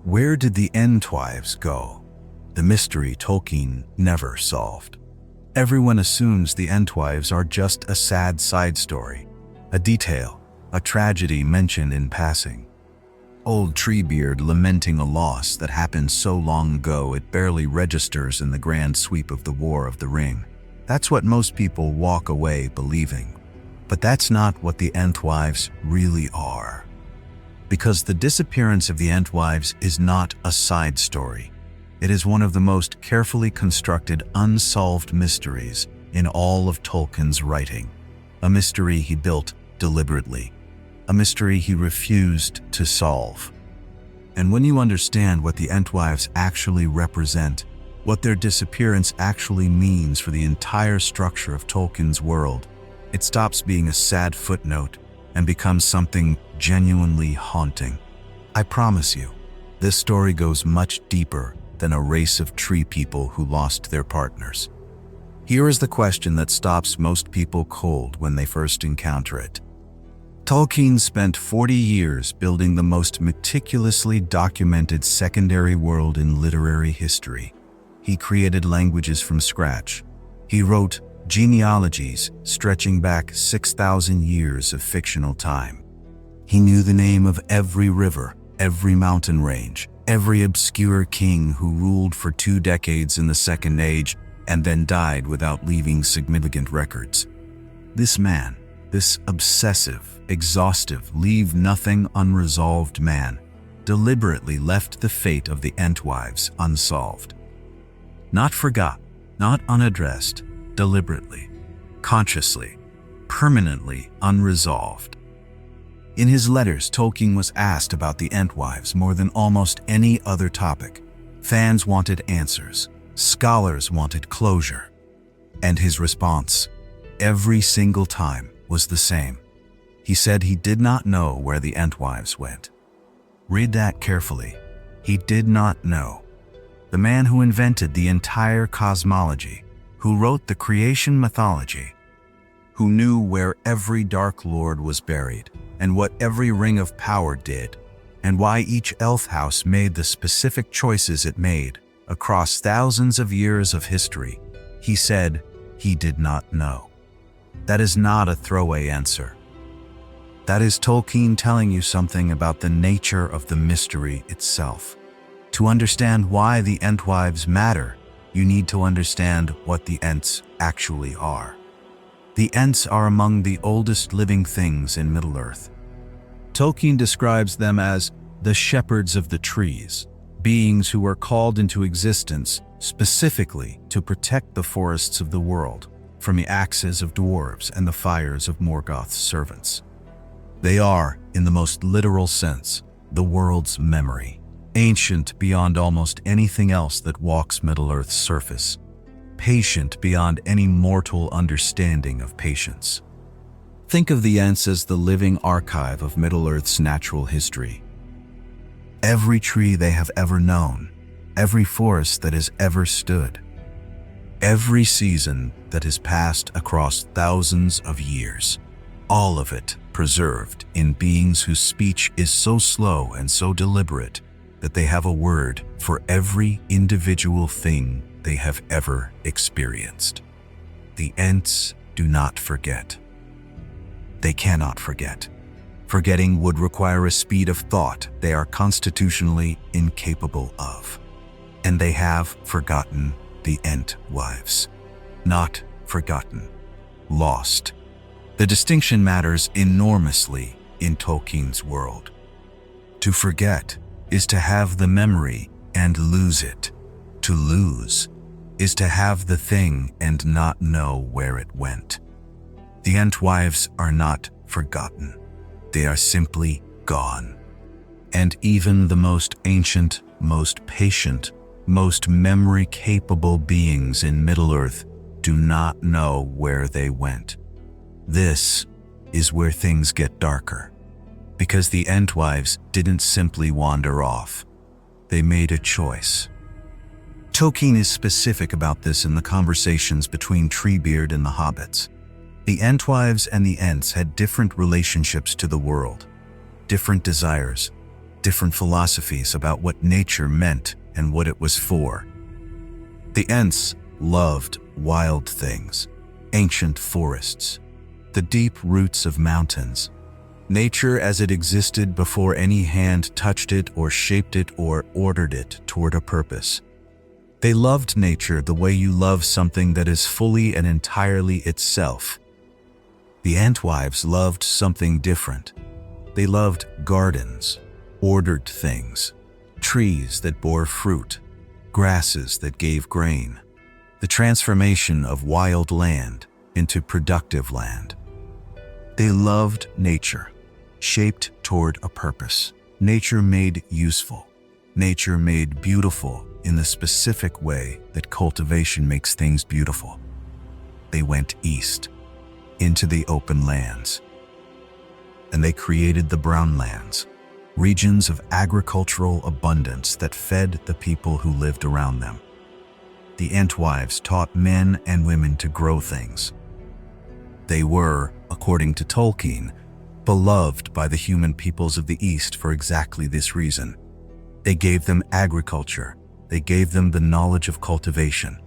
Where did the Entwives go? The mystery Tolkien never solved. Everyone assumes the Entwives are just a sad side story, a detail, a tragedy mentioned in passing. Old Treebeard lamenting a loss that happened so long ago it barely registers in the grand sweep of the War of the Ring. That's what most people walk away believing. But that's not what the Entwives really are. Because the disappearance of the Entwives is not a side story. It is one of the most carefully constructed unsolved mysteries in all of Tolkien's writing. A mystery he built deliberately. A mystery he refused to solve. And when you understand what the Entwives actually represent, what their disappearance actually means for the entire structure of Tolkien's world, it stops being a sad footnote and becomes something genuinely haunting. I promise you, this story goes much deeper than a race of tree people who lost their partners. Here is the question that stops most people cold when they first encounter it. Tolkien spent 40 years building the most meticulously documented secondary world in literary history. He created languages from scratch. He wrote genealogies stretching back 6,000 years of fictional time. He knew the name of every river, every mountain range, every obscure king who ruled for 2 decades in the Second Age and then died without leaving significant records. This man, this obsessive, exhaustive, leave nothing unresolved man, deliberately left the fate of the Entwives unsolved. Not forgot, not unaddressed, deliberately, consciously, permanently unresolved. In his letters, Tolkien was asked about the Entwives more than almost any other topic. Fans wanted answers. Scholars wanted closure. And his response, every single time, was the same. He said he did not know where the Entwives went. Read that carefully. He did not know. The man who invented the entire cosmology, who wrote the creation mythology, who knew where every Dark Lord was buried, and what every ring of power did, and why each elf house made the specific choices it made across thousands of years of history, he said he did not know. That is not a throwaway answer. That is Tolkien telling you something about the nature of the mystery itself. To understand why the Entwives matter, you need to understand what the Ents actually are. The Ents are among the oldest living things in Middle-earth. Tolkien describes them as the shepherds of the trees, beings who were called into existence specifically to protect the forests of the world from the axes of dwarves and the fires of Morgoth's servants. They are, in the most literal sense, the world's memory, ancient beyond almost anything else that walks Middle-earth's surface, patient beyond any mortal understanding of patience. Think of the Ents as the living archive of Middle-earth's natural history. Every tree they have ever known, every forest that has ever stood, every season that has passed across thousands of years, all of it preserved in beings whose speech is so slow and so deliberate that they have a word for every individual thing they have ever experienced. The Ents do not forget. They cannot forget. Forgetting would require a speed of thought they are constitutionally incapable of. And they have forgotten the Entwives. Not forgotten. Lost. The distinction matters enormously in Tolkien's world. To forget is to have the memory and lose it. To lose is to have the thing and not know where it went. The Entwives are not forgotten. They are simply gone. And even the most ancient, most patient, most memory-capable beings in Middle-earth do not know where they went. This is where things get darker, because the Entwives didn't simply wander off. They made a choice. Tolkien is specific about this in the conversations between Treebeard and the hobbits. The Entwives and the Ents had different relationships to the world, different desires, different philosophies about what nature meant and what it was for. The Ents loved wild things, ancient forests, the deep roots of mountains, nature as it existed before any hand touched it or shaped it or ordered it toward a purpose. They loved nature the way you love something that is fully and entirely itself. The Entwives loved something different. They loved gardens, ordered things, trees that bore fruit, grasses that gave grain, the transformation of wild land into productive land. They loved nature, shaped toward a purpose. Nature made useful. Nature made beautiful in the specific way that cultivation makes things beautiful. They went east, into the open lands. And they created the brown lands, regions of agricultural abundance that fed the people who lived around them. The Entwives taught men and women to grow things. They were, according to Tolkien, beloved by the human peoples of the East for exactly this reason. They gave them agriculture. They gave them the knowledge of cultivation.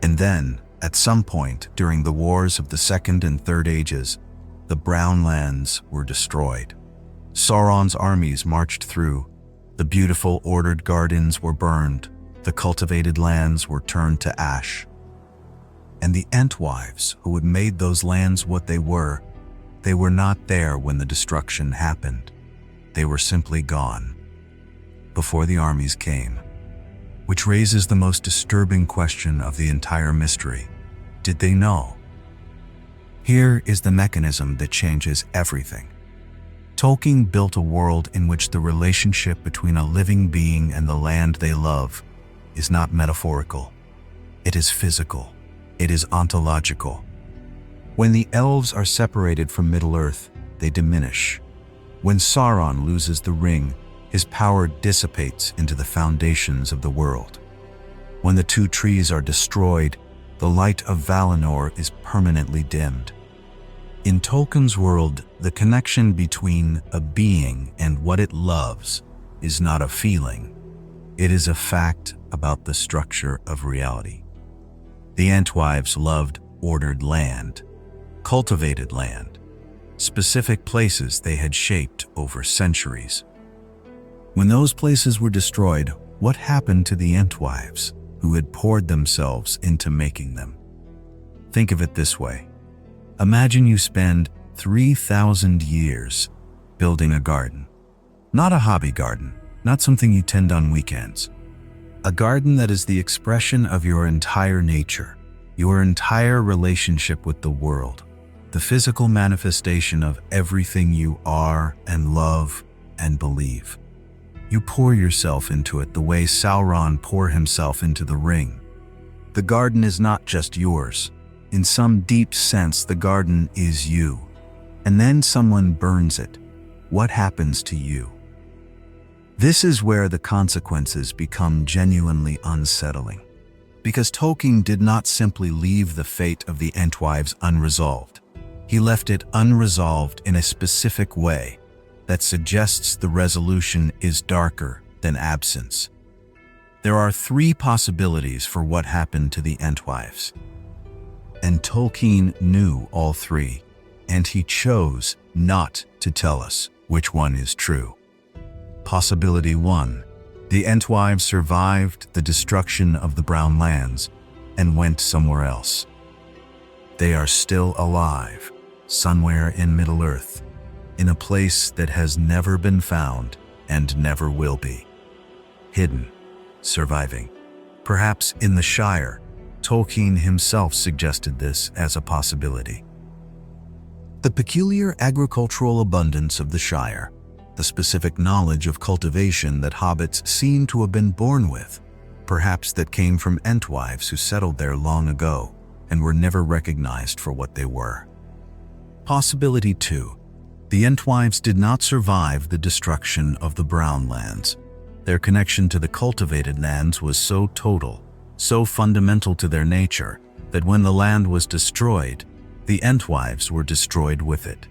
And then, at some point during the wars of the Second and Third Ages, the brown lands were destroyed. Sauron's armies marched through. The beautiful ordered gardens were burned. The cultivated lands were turned to ash. And the Entwives, who had made those lands what they were not there when the destruction happened. They were simply gone, before the armies came. Which raises the most disturbing question of the entire mystery. Did they know? Here is the mechanism that changes everything. Tolkien built a world in which the relationship between a living being and the land they love is not metaphorical. It is physical. It is ontological. When the elves are separated from Middle-earth, they diminish. When Sauron loses the ring, his power dissipates into the foundations of the world. When the two trees are destroyed, the light of Valinor is permanently dimmed. In Tolkien's world, the connection between a being and what it loves is not a feeling. It is a fact about the structure of reality. The Entwives loved ordered land, cultivated land, specific places they had shaped over centuries. When those places were destroyed, what happened to the Entwives who had poured themselves into making them? Think of it this way. Imagine you spend 3,000 years building a garden. Not a hobby garden, not something you tend on weekends. A garden that is the expression of your entire nature, your entire relationship with the world, the physical manifestation of everything you are and love and believe. You pour yourself into it the way Sauron poured himself into the ring. The garden is not just yours. In some deep sense, the garden is you. And then someone burns it. What happens to you? This is where the consequences become genuinely unsettling. Because Tolkien did not simply leave the fate of the Entwives unresolved. He left it unresolved in a specific way that suggests the resolution is darker than absence. There are three possibilities for what happened to the Entwives. And Tolkien knew all three, and he chose not to tell us which one is true. Possibility 1. The Entwives survived the destruction of the Brown Lands and went somewhere else. They are still alive, somewhere in Middle-earth, in a place that has never been found and never will be. Hidden, surviving. Perhaps in the Shire. Tolkien himself suggested this as a possibility. The peculiar agricultural abundance of the Shire, the specific knowledge of cultivation that hobbits seem to have been born with, perhaps that came from Entwives who settled there long ago and were never recognized for what they were. Possibility 2. The Entwives did not survive the destruction of the Brown Lands. Their connection to the cultivated lands was so total, so fundamental to their nature, that when the land was destroyed, the Entwives were destroyed with it.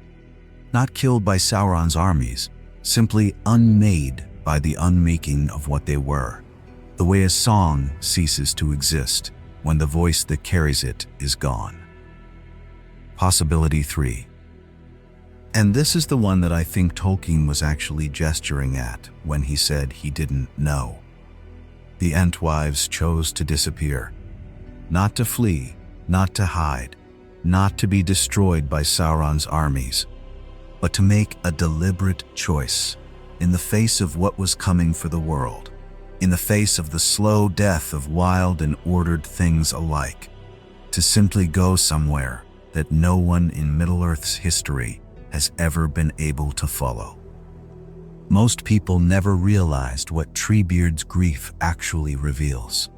Not killed by Sauron's armies, simply unmade by the unmaking of what they were, the way a song ceases to exist when the voice that carries it is gone. Possibility 3. And this is the one that I think Tolkien was actually gesturing at when he said he didn't know. The Entwives chose to disappear, not to flee, not to hide, not to be destroyed by Sauron's armies, but to make a deliberate choice in the face of what was coming for the world, in the face of the slow death of wild and ordered things alike, to simply go somewhere that no one in Middle-earth's history has ever been able to follow. Most people never realized what Treebeard's grief actually reveals.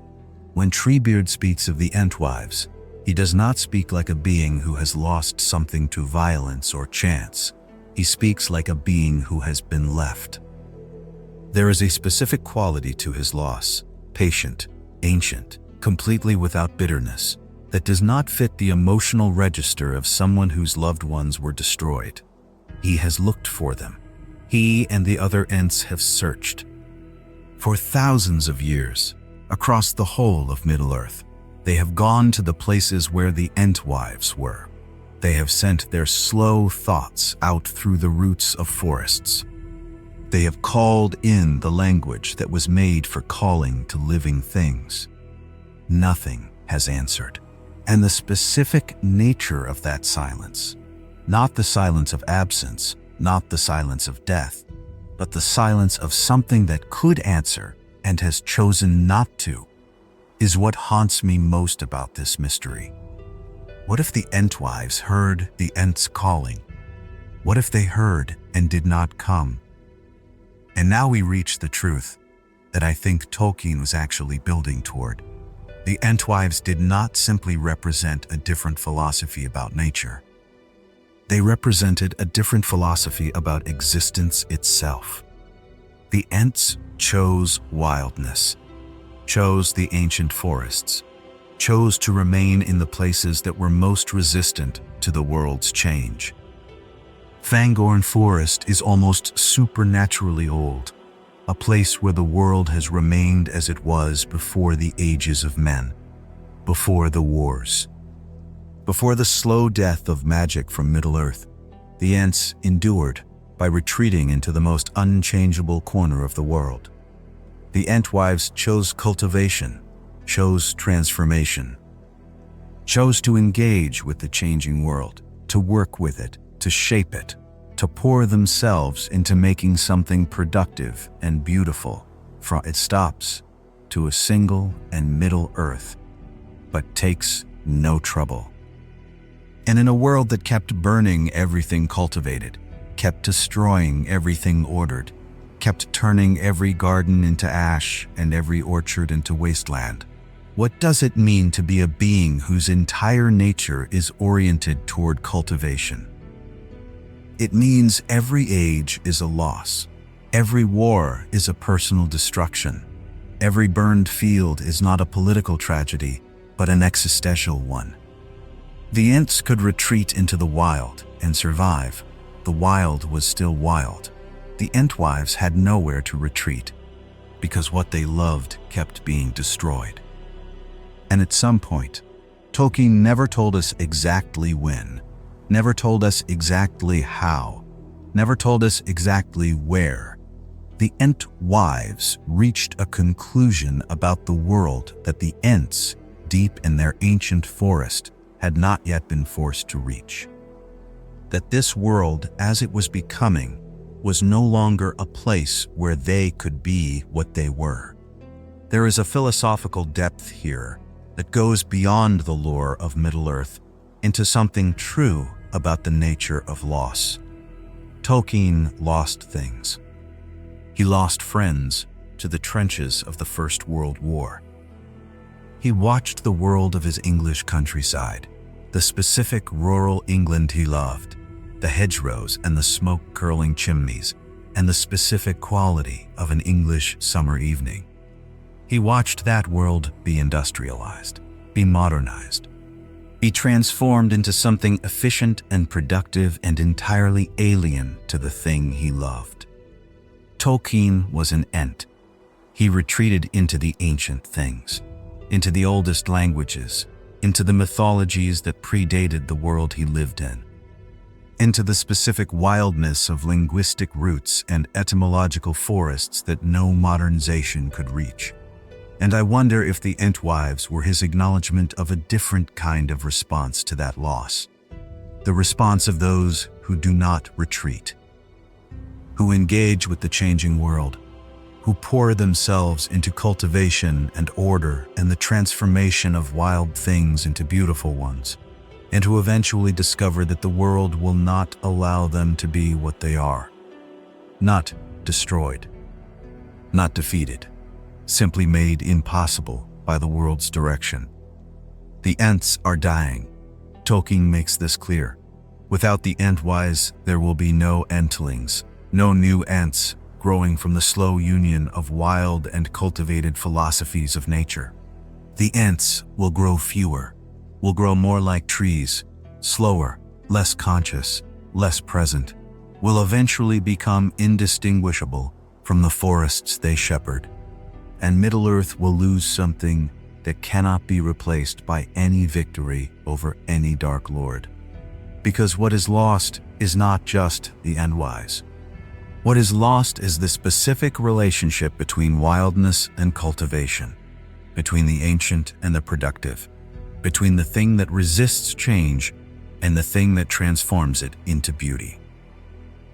When Treebeard speaks of the Entwives, he does not speak like a being who has lost something to violence or chance. He speaks like a being who has been left. There is a specific quality to his loss, patient, ancient, completely without bitterness, that does not fit the emotional register of someone whose loved ones were destroyed. He has looked for them. He and the other Ents have searched. For thousands of years, across the whole of Middle-earth, they have gone to the places where the Entwives were. They have sent their slow thoughts out through the roots of forests. They have called in the language that was made for calling to living things. Nothing has answered. And the specific nature of that silence, not the silence of absence, not the silence of death, but the silence of something that could answer and has chosen not to, is what haunts me most about this mystery. What if the Entwives heard the Ents calling? What if they heard and did not come? And now we reach the truth that I think Tolkien was actually building toward. The Entwives did not simply represent a different philosophy about nature. They represented a different philosophy about existence itself. The Ents chose wildness, chose the ancient forests, chose to remain in the places that were most resistant to the world's change. Fangorn Forest is almost supernaturally old, a place where the world has remained as it was before the ages of men, before the wars. Before the slow death of magic from Middle-earth, the Ents endured by retreating into the most unchangeable corner of the world. The Entwives chose cultivation, chose transformation, chose to engage with the changing world, to work with it, to shape it, to pour themselves into making something productive and beautiful. It stops to a single and Middle-earth, but takes no trouble. And in a world that kept burning everything cultivated, kept destroying everything ordered, kept turning every garden into ash and every orchard into wasteland, what does it mean to be a being whose entire nature is oriented toward cultivation? It means every age is a loss. Every war is a personal destruction. Every burned field is not a political tragedy, but an existential one. The Ents could retreat into the wild and survive. The wild was still wild. The Entwives had nowhere to retreat, because what they loved kept being destroyed. And at some point, Tolkien never told us exactly when, never told us exactly how, never told us exactly where, the Entwives reached a conclusion about the world that the Ents, deep in their ancient forest, had not yet been forced to reach. That this world, as it was becoming, was no longer a place where they could be what they were. There is a philosophical depth here that goes beyond the lore of Middle-earth into something true about the nature of loss. Tolkien lost things. He lost friends to the trenches of the First World War. He watched the world of his English countryside, the specific rural England he loved, the hedgerows and the smoke-curling chimneys, and the specific quality of an English summer evening. He watched that world be industrialized, be modernized, be transformed into something efficient and productive and entirely alien to the thing he loved. Tolkien was an Ent. He retreated into the ancient things, into the oldest languages, into the mythologies that predated the world he lived in, into the specific wildness of linguistic roots and etymological forests that no modernization could reach. And I wonder if the Entwives were his acknowledgement of a different kind of response to that loss. The response of those who do not retreat, who engage with the changing world, who pour themselves into cultivation and order and the transformation of wild things into beautiful ones, and who eventually discover that the world will not allow them to be what they are. Not destroyed, not defeated, simply made impossible by the world's direction. The Ents are dying. Tolkien makes this clear. Without the Entwise, there will be no Entlings, no new Ents growing from the slow union of wild and cultivated philosophies of nature. The Ents will grow fewer, will grow more like trees, slower, less conscious, less present, will eventually become indistinguishable from the forests they shepherd. And Middle-earth will lose something that cannot be replaced by any victory over any Dark Lord. Because what is lost is not just the Entwise. What is lost is the specific relationship between wildness and cultivation, between the ancient and the productive, between the thing that resists change and the thing that transforms it into beauty.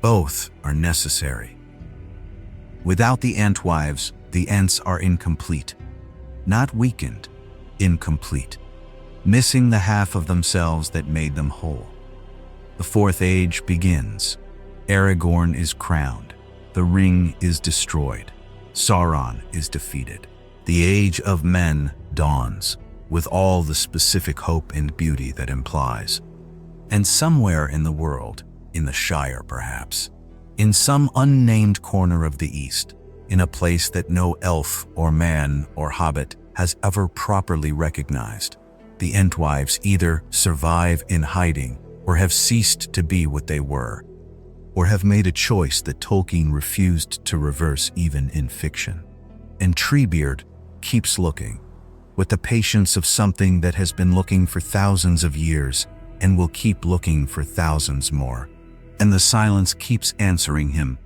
Both are necessary. Without the Entwives, the Ents are incomplete, not weakened, incomplete, missing the half of themselves that made them whole. The Fourth Age begins. Aragorn is crowned. The ring is destroyed. Sauron is defeated. The Age of Men dawns, with all the specific hope and beauty that implies. And somewhere in the world, in the Shire perhaps, in some unnamed corner of the East, in a place that no elf or man or hobbit has ever properly recognized, the Entwives either survive in hiding or have ceased to be what they were, or have made a choice that Tolkien refused to reverse even in fiction. And Treebeard keeps looking, with the patience of something that has been looking for thousands of years and will keep looking for thousands more. And the silence keeps answering him.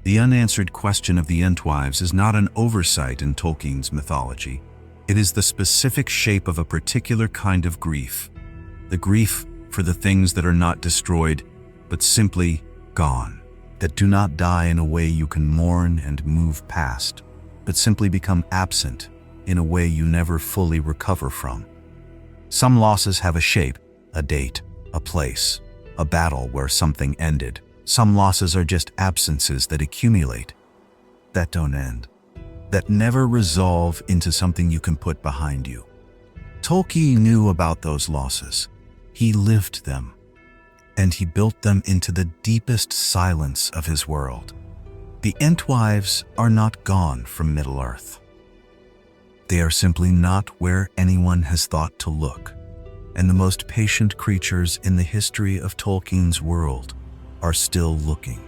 The unanswered question of the Entwives is not an oversight in Tolkien's mythology. It is the specific shape of a particular kind of grief. The grief for the things that are not destroyed, but simply gone, that do not die in a way you can mourn and move past, but simply become absent in a way you never fully recover from. Some losses have a shape, a date, a place, a battle where something ended. Some losses are just absences that accumulate, that don't end, that never resolve into something you can put behind you. Tolkien knew about those losses. He lived them, and he built them into the deepest silence of his world. The Entwives are not gone from Middle-earth. They are simply not where anyone has thought to look, and the most patient creatures in the history of Tolkien's world are still looking.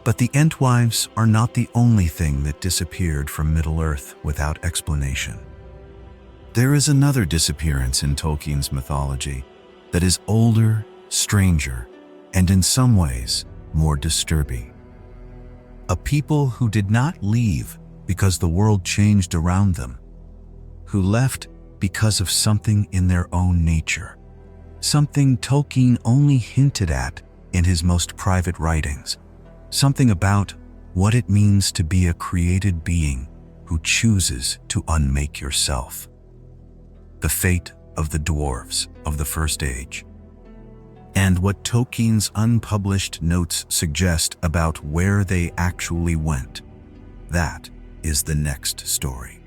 But the Entwives are not the only thing that disappeared from Middle-earth without explanation. There is another disappearance in Tolkien's mythology that is older, stranger, and in some ways more disturbing. A people who did not leave because the world changed around them, who left because of something in their own nature, something Tolkien only hinted at in his most private writings, something about what it means to be a created being who chooses to unmake yourself. The fate of the dwarves of the First Age, and what Tolkien's unpublished notes suggest about where they actually went. That is the next story.